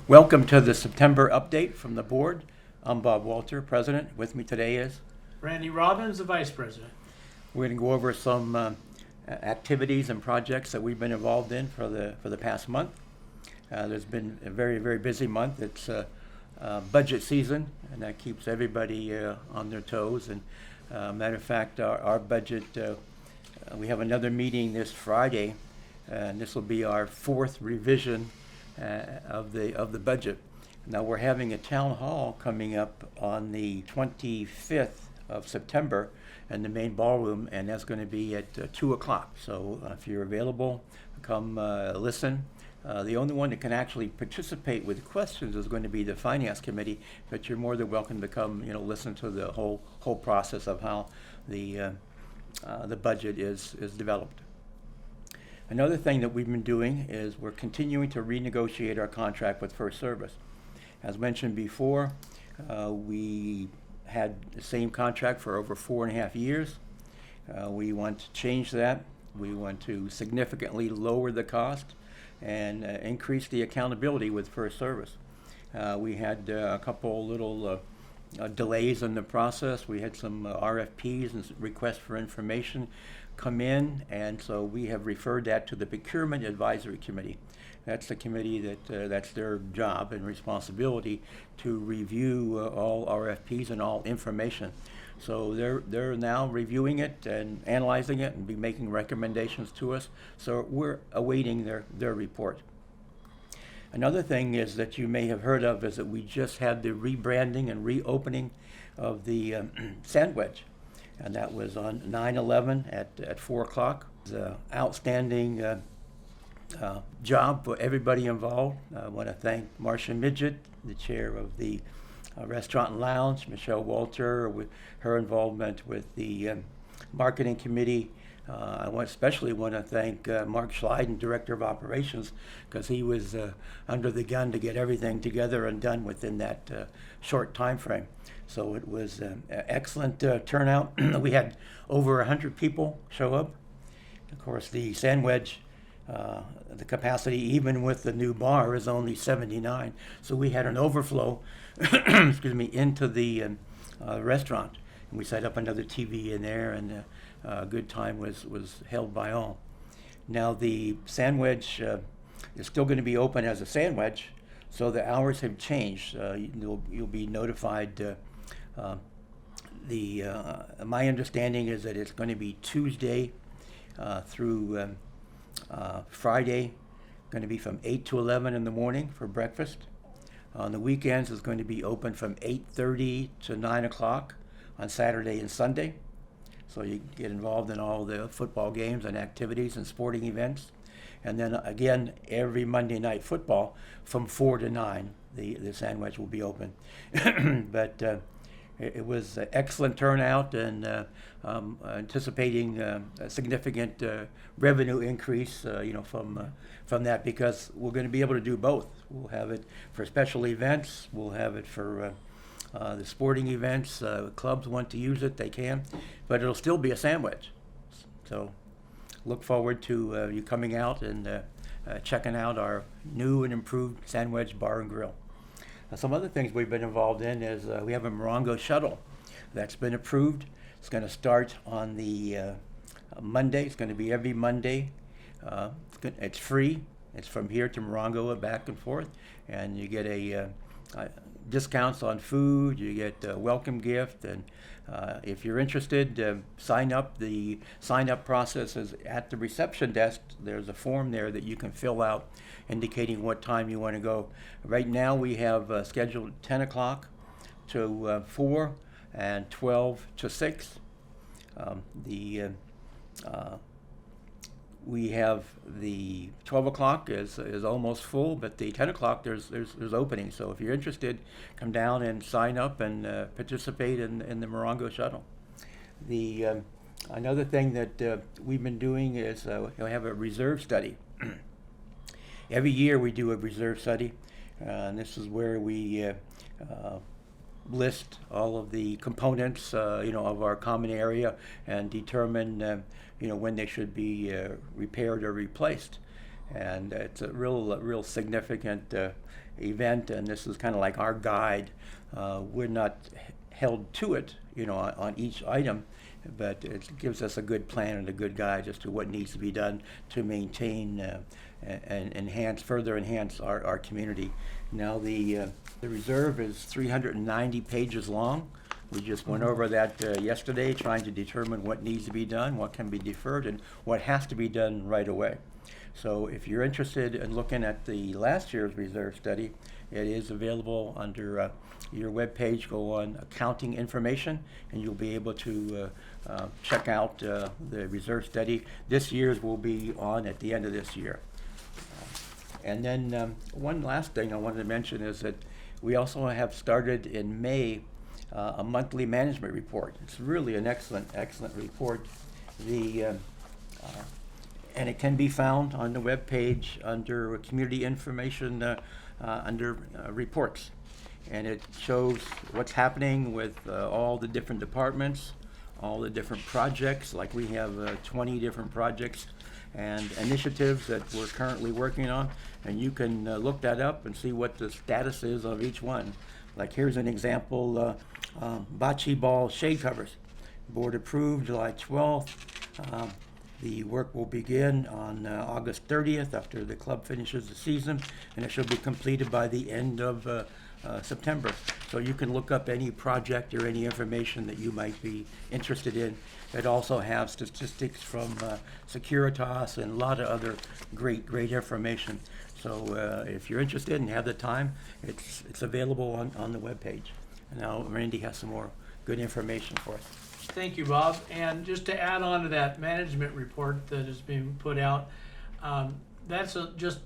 Welcome to the September update from the board. I'm Bob Walter, President. With me today is Randy Robbins, the Vice President. we're going to go over some activities and projects that we've been involved in for the past month. There's been a very busy month. It's budget season, and that keeps everybody on their toes. And matter of fact, our budget. We have another meeting this Friday, and this will be our fourth revision of the budget. Now we're having a town hall coming up on the 25th of September in the main ballroom, and that's going to be at 2 o'clock. So if you're available, come listen. The only one that can actually participate with questions is going to be the Finance Committee, but you're more than welcome to come, listen to the whole process of how the budget is developed. Another thing that we've been doing is we're continuing to renegotiate our contract with First Service. As mentioned before, we had the same contract for over 4.5 years. We want to change that. We want to significantly lower the cost and increase the accountability with First Service. We had a couple little delays in the process. We had some RFPs and requests for information come in, and so we have referred that to the Procurement Advisory Committee. That's the committee that's their job and responsibility to review all RFPs and all information. So they're now reviewing it and analyzing it and be making recommendations to us. So we're awaiting their report. Another thing is that you may have heard of is that we just had the rebranding and reopening of the Sandwich, and that was on 9/11 at 4 o'clock. It was an outstanding job for everybody involved. I want to thank Marcia Midget, the chair of the Restaurant and Lounge, Michelle Walter, with her involvement with the marketing committee. I especially want to thank Mark Schleiden, Director of Operations, because he was under the gun to get everything together and done within that short time frame. So it was an excellent turnout. We had over 100 people show up. Of course, the Sandwich, the capacity, even with the new bar, is only 79. So we had an overflow, excuse me, into the restaurant. And we set up another TV in there, and a good time was held by all. Now the Sandwich is still going to be open as a Sandwich, so the hours have changed. You'll be notified. My understanding is that it's going to be Tuesday through Friday, going to be from 8 to 11 in the morning for breakfast. On the weekends, it's going to be open from 8:30 to 9 o'clock on Saturday and Sunday. So you can get involved in all the football games and activities and sporting events. And then again, every Monday night football from 4 to 9, the Sandwich will be open. But it was an excellent turnout, and anticipating a significant revenue increase, from that, because we're going to be able to do both. We'll have it for special events. We'll have it for the sporting events. Clubs want to use it, they can, but it'll still be a Sandwich. So look forward to you coming out and checking out our new and improved Sandwich Bar and Grill. Some other things we've been involved in is we have a Morongo shuttle that's been approved. It's going to start on the Monday. It's going to be every Monday. It's free. It's from here to Morongo back and forth, and you get a discounts on food. You get a welcome gift, and if you're interested, sign up. The sign-up process is at the reception desk. There's a form there that you can fill out indicating what time you want to go. Right now we have scheduled 10 o'clock to 4 and 12 to 6. We have the 12 o'clock is almost full, but the 10 o'clock there's openings. So if you're interested, come down and sign up and participate in the Morongo shuttle. Another thing that we've been doing is we have a reserve study. Every year we do a reserve study, and this is where we list all of the components, of our common area, and determine, when they should be repaired or replaced. and it's a real significant event. And this is kind of like our guide. We're not held to it, on each item, but it gives us a good plan and a good guide as to what needs to be done to maintain and further enhance our community. Now the reserve is 390 pages long. We just went over that yesterday, trying to determine what needs to be done, what can be deferred, and what has to be done right away. So if you're interested in looking at the last year's reserve study, it is available under your webpage. Go on accounting information, and you'll be able to check out the reserve study. This year's will be on at the end of this year. And then one last thing I wanted to mention is that we also have started in May a monthly management report. It's really an excellent report. And it can be found on the web page under community information under reports. And it shows what's happening with all the different departments, all the different projects. Like we have 20 different projects and initiatives that we're currently working on. And you can look that up and see what the status is of each one. Like here's an example, bocce ball shade covers. Board approved July 12th. The work will begin on August 30th after the club finishes the season, and it should be completed by the end of September. So you can look up any project or any information that you might be interested in. It also has statistics from Securitas and a lot of other great information. So if you're interested and have the time, it's available on the webpage. And now Randy has some more good information for us. Thank you, Bob. And just to add on to that management report that is being put out, that's just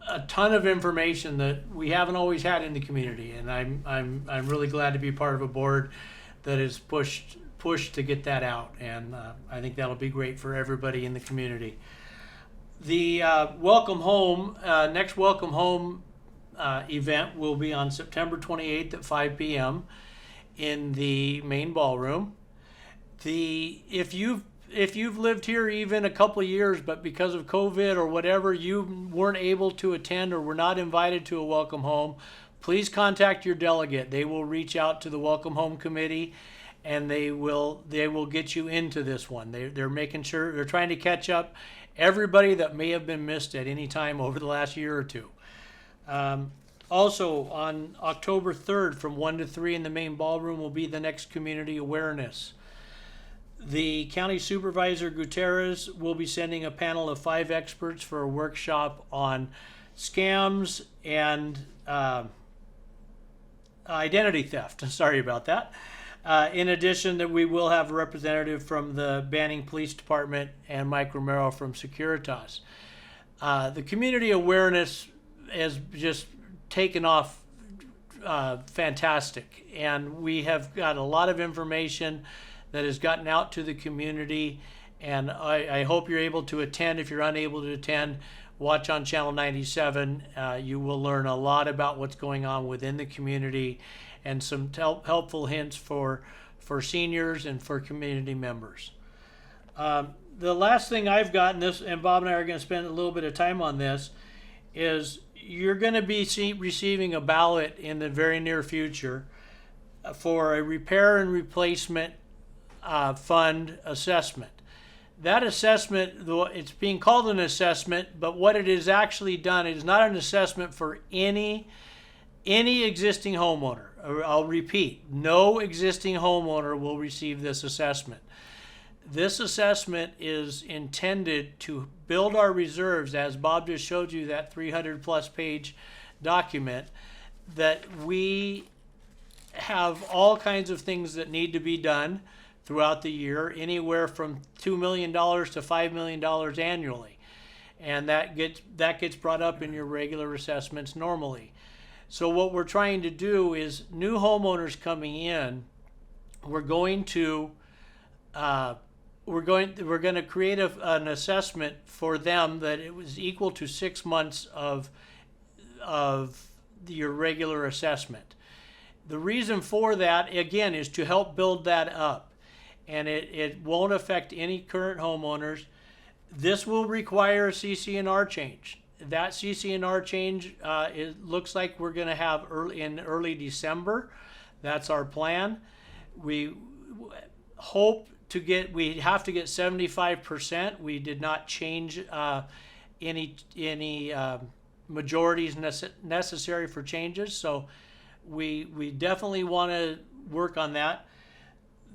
a ton of information that we haven't always had in the community, and I'm really glad to be part of a board that is pushed to get that out, and I think that'll be great for everybody in the community. The Welcome Home, next Welcome Home event will be on September 28th at 5 p.m. in the main ballroom. If you've lived here even a couple of years, but because of COVID or whatever, you weren't able to attend or were not invited to a Welcome Home, please contact your delegate. They will reach out to the Welcome Home Committee, and they will get you into this one. They're making sure, they're trying to catch up everybody that may have been missed at any time over the last year or two. Also, on October 3rd from 1 to 3 in the main ballroom will be the next community awareness. The County Supervisor Gutierrez will be sending a panel of 5 experts for a workshop on scams and identity theft. Sorry about that. In addition, that we will have a representative from the Banning Police Department and Mike Romero from Securitas. The community awareness has just taken off fantastic, and we have got a lot of information that has gotten out to the community, and I hope you're able to attend. If you're unable to attend, watch on Channel 97. You will learn a lot about what's going on within the community and some helpful hints for seniors and for community members. The last thing I've gotten this, and Bob and I are going to spend a little bit of time on this, is you're going to be receiving a ballot in the very near future for a repair and replacement fund assessment. That assessment, though it's being called an assessment, but what it is actually done, it is not an assessment for any existing homeowner. I'll repeat, no existing homeowner will receive this assessment. This assessment is intended to build our reserves, as Bob just showed you that 300+ page document, that we have all kinds of things that need to be done throughout the year, anywhere from $2 million to $5 million annually. And that gets brought up in your regular assessments normally. So what we're trying to do is, new homeowners coming in, we're going to create an assessment for them that it was equal to 6 months of your regular assessment. The reason for that, again, is to help build that up. And it won't affect any current homeowners. This will require a CC&R change. that CCNR change, it looks like we're going to have early December. That's our plan. We hope to get, we have to get 75%. We did not change any majorities necessary for changes, so we definitely want to work on that.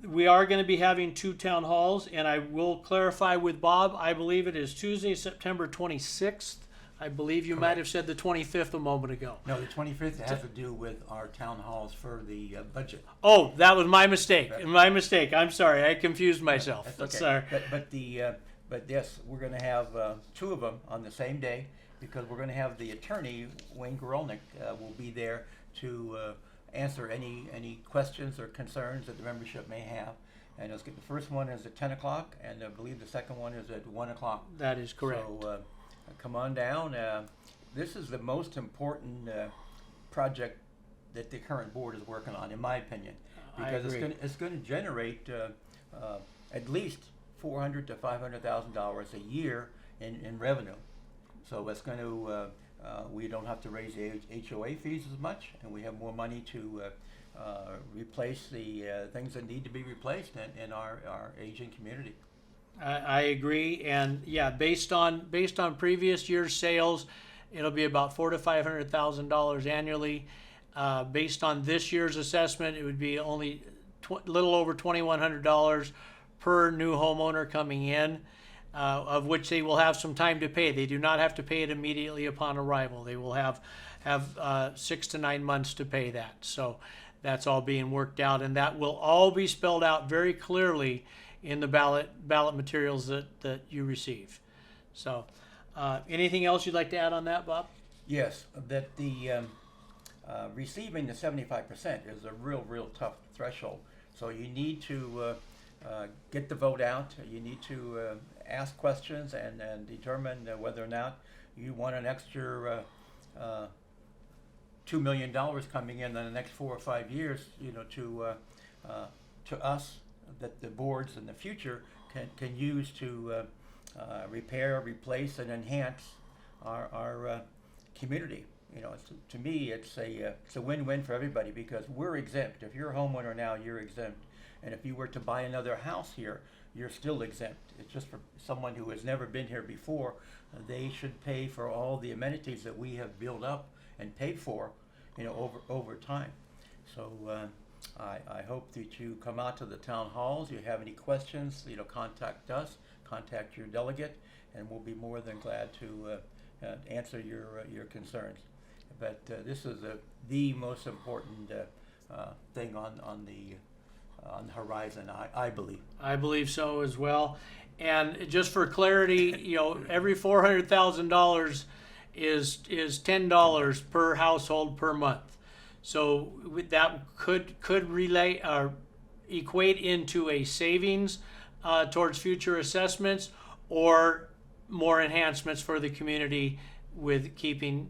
We are going to be having 2 town halls, and I will clarify with Bob. I believe it is Tuesday, September 26th. I believe you might have said the 25th a moment ago. No, the 25th has to do with our town halls for the budget. Oh, that was my mistake. My mistake. I'm sorry. I confused myself. That's Sorry. okay. But yes, we're going to have 2 of them on the same day, because we're going to have the attorney, Wayne Gorolnik, will be there to answer any questions or concerns that the membership may have. And the first one is at 10 o'clock, and I believe the second one is at 1 o'clock. That is correct. So come on down. This is the most important project that the current board is working on, in my opinion, because it's going to generate at least $400,000 to $500,000 a year in revenue. So it's going to we don't have to raise the HOA fees as much, and we have more money to replace the things that need to be replaced in our aging community. I agree, and yeah, based on previous year's sales, it'll be about $400,000 to $500,000 annually. Based on this year's assessment, it would be only little over $2,100 per new homeowner coming in, of which they will have some time to pay. They do not have to pay it immediately upon arrival. They will have 6 to 9 months to pay that. So that's all being worked out, and that will all be spelled out very clearly in the ballot materials that you receive. So anything else you'd like to add on that, Bob? Yes, that the receiving the 75% is a real tough threshold. So you need to get the vote out. You need to ask questions and determine whether or not you want an extra $2 million coming in the next 4 or 5 years, to us, that the boards in the future can use to repair, replace, and enhance our community. To me, it's a win-win for everybody, because we're exempt. If you're a homeowner now, you're exempt, and if you were to buy another house here, you're still exempt. It's just for someone who has never been here before. They should pay for all the amenities that we have built up and paid for, over time. So I hope that you come out to the town halls. If you have any questions, contact us, contact your delegate, and we'll be more than glad to answer your concerns. But this is the most important thing on the horizon, I believe. I believe so as well. And just for clarity, every $400,000 is $10 per household per month. So that could relate or equate into a savings towards future assessments, or more enhancements for the community with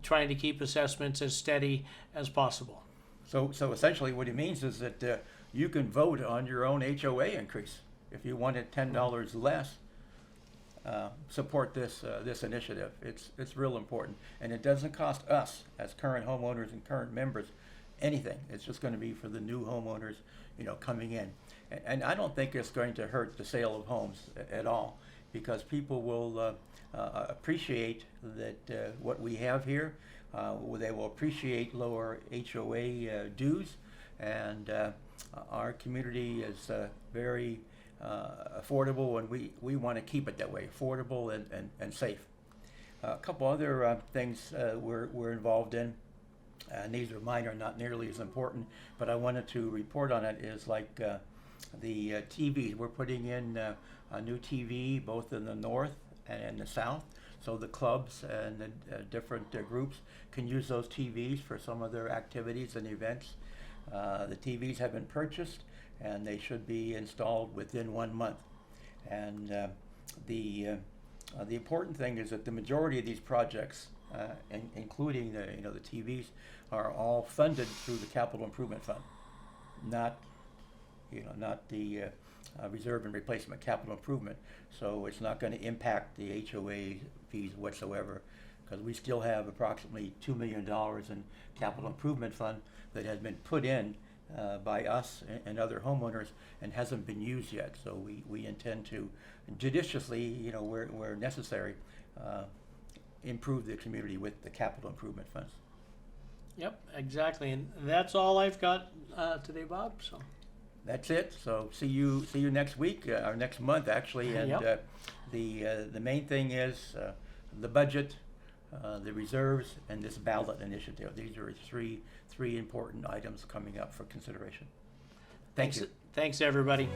trying to keep assessments as steady as possible. So essentially what it means is that you can vote on your own HOA increase. If you wanted $10 less, support this initiative. It's real important, and it doesn't cost us as current homeowners and current members anything. It's just going to be for the new homeowners, coming in, and I don't think it's going to hurt the sale of homes at all, because people will appreciate that what we have here. They will appreciate lower HOA dues, and our community is very affordable, and we want to keep it that way, affordable and safe. A couple other things we're involved in, and these are minor, not nearly as important, but I wanted to report on it, is like the TVs. We're putting in a new TV both in the north and in the south, so the clubs and the different groups can use those TVs for some of their activities and events. The TVs have been purchased, and they should be installed within 1 month. And the important thing is that the majority of these projects, including the TVs, are all funded through the Capital Improvement Fund, not the Reserve and Replacement Capital Improvement. So it's not going to impact the HOA fees whatsoever. because we still have approximately $2 million in capital improvement fund that has been put in by us and other homeowners and hasn't been used yet. So we intend to judiciously, where necessary, improve the community with the capital improvement funds. Yep, exactly. And that's all I've got today, Bob. So That's it. So see you next week, or next month actually. And Yep. The main thing is the budget, the reserves, and this ballot initiative. These are three important items coming up for consideration. Thank you. Thanks, everybody.